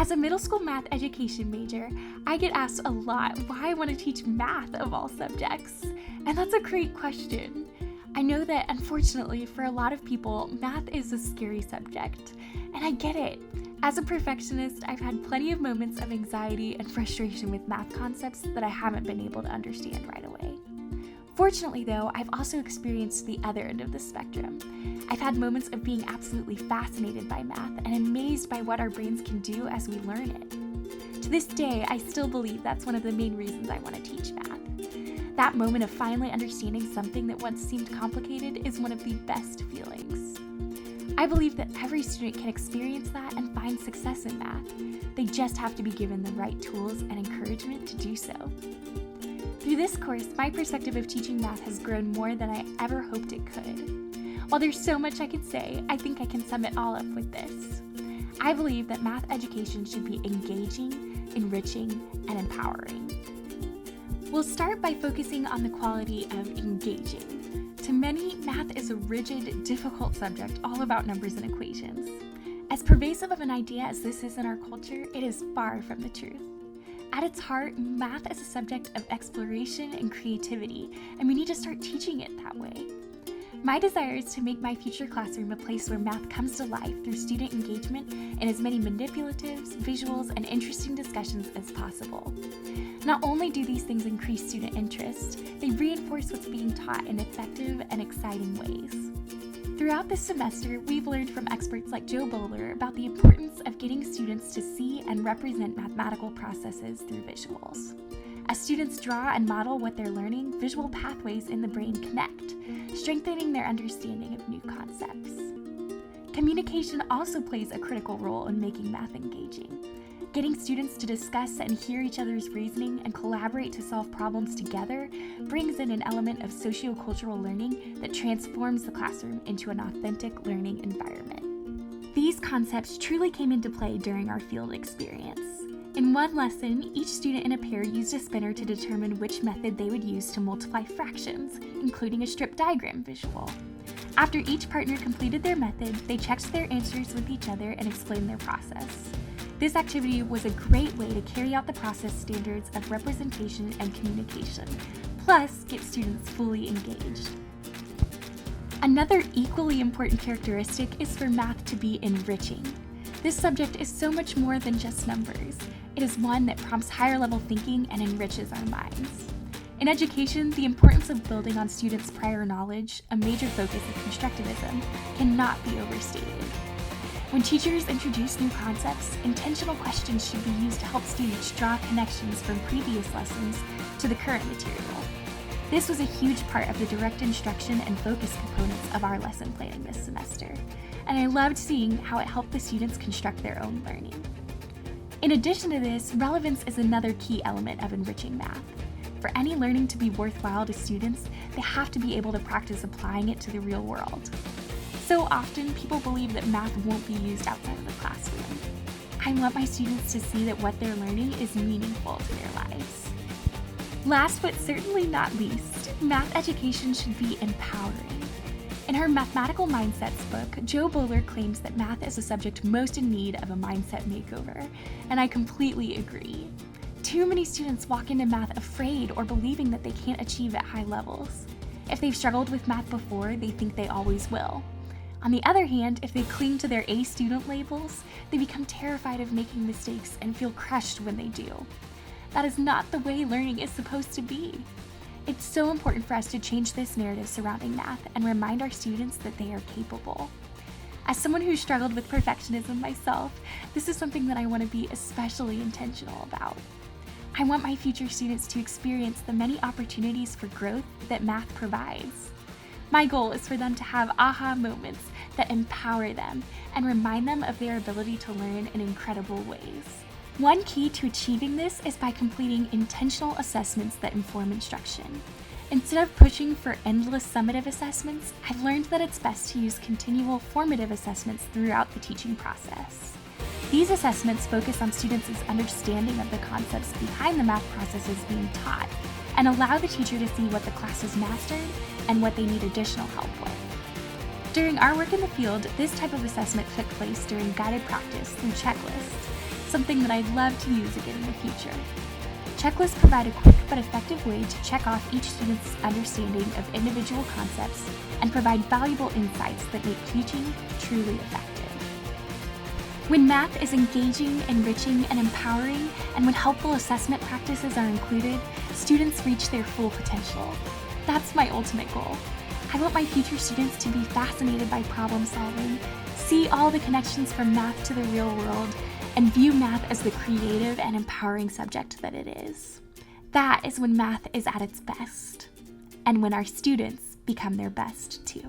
As a middle school math education major, I get asked a lot why I want to teach math of all subjects. And that's a great question. I know that unfortunately for a lot of people, math is a scary subject. And I get it. As a perfectionist, I've had plenty of moments of anxiety and frustration with math concepts that I haven't been able to understand right away. Fortunately though, I've also experienced the other end of the spectrum. I've had moments of being absolutely fascinated by math and amazed by what our brains can do as we learn it. To this day, I still believe that's one of the main reasons I want to teach math. That moment of finally understanding something that once seemed complicated is one of the best feelings. I believe that every student can experience that and find success in math. They just have to be given the right tools and encouragement to do so. Through this course, my perspective of teaching math has grown more than I ever hoped it could. While there's so much I could say, I think I can sum it all up with this. I believe that math education should be engaging, enriching, and empowering. We'll start by focusing on the quality of engaging. To many, math is a rigid, difficult subject all about numbers and equations. As pervasive of an idea as this is in our culture, it is far from the truth. At its heart, math is a subject of exploration and creativity, and we need to start teaching it that way. My desire is to make my future classroom a place where math comes to life through student engagement and as many manipulatives, visuals, and interesting discussions as possible. Not only do these things increase student interest, they reinforce what's being taught in effective and exciting ways. Throughout this semester, we've learned from experts like Joe Bowler about the importance of getting students to see and represent mathematical processes through visuals. As students draw and model what they're learning, visual pathways in the brain connect, strengthening their understanding of new concepts. Communication also plays a critical role in making math engaging. Getting students to discuss and hear each other's reasoning and collaborate to solve problems together brings in an element of sociocultural learning that transforms the classroom into an authentic learning environment. These concepts truly came into play during our field experience. In one lesson, each student in a pair used a spinner to determine which method they would use to multiply fractions, including a strip diagram visual. After each partner completed their method, they checked their answers with each other and explained their process. This activity was a great way to carry out the process standards of representation and communication, plus get students fully engaged. Another equally important characteristic is for math to be enriching. This subject is so much more than just numbers. It is one that prompts higher level thinking and enriches our minds. In education, the importance of building on students' prior knowledge, a major focus of constructivism, cannot be overstated. When teachers introduce new concepts, intentional questions should be used to help students draw connections from previous lessons to the current material. This was a huge part of the direct instruction and focus components of our lesson planning this semester, and I loved seeing how it helped the students construct their own learning. In addition to this, relevance is another key element of enriching math. For any learning to be worthwhile to students, they have to be able to practice applying it to the real world. So often, people believe that math won't be used outside of the classroom. I want my students to see that what they're learning is meaningful to their lives. Last but certainly not least, math education should be empowering. In her Mathematical Mindsets book, Joe Bowler claims that math is a subject most in need of a mindset makeover, and I completely agree. Too many students walk into math afraid or believing that they can't achieve at high levels. If they've struggled with math before, they think they always will. On the other hand, if they cling to their A student labels, they become terrified of making mistakes and feel crushed when they do. That is not the way learning is supposed to be. It's so important for us to change this narrative surrounding math and remind our students that they are capable. As someone who struggled with perfectionism myself, this is something that I want to be especially intentional about. I want my future students to experience the many opportunities for growth that math provides. My goal is for them to have aha moments that empower them and remind them of their ability to learn in incredible ways. One key to achieving this is by completing intentional assessments that inform instruction. Instead of pushing for endless summative assessments, I've learned that it's best to use continual formative assessments throughout the teaching process. These assessments focus on students' understanding of the concepts behind the math processes being taught and allow the teacher to see what the class has mastered and what they need additional help with. During our work in the field, this type of assessment took place during guided practice through checklists. something that I'd love to use again in the future. Checklists provide a quick but effective way to check off each student's understanding of individual concepts and provide valuable insights that make teaching truly effective. When math is engaging, enriching, and empowering, and when helpful assessment practices are included, students reach their full potential. That's my ultimate goal. I want my future students to be fascinated by problem solving, see all the connections from math to the real world, and view math as the creative and empowering subject that it is. That is when math is at its best, and when our students become their best too.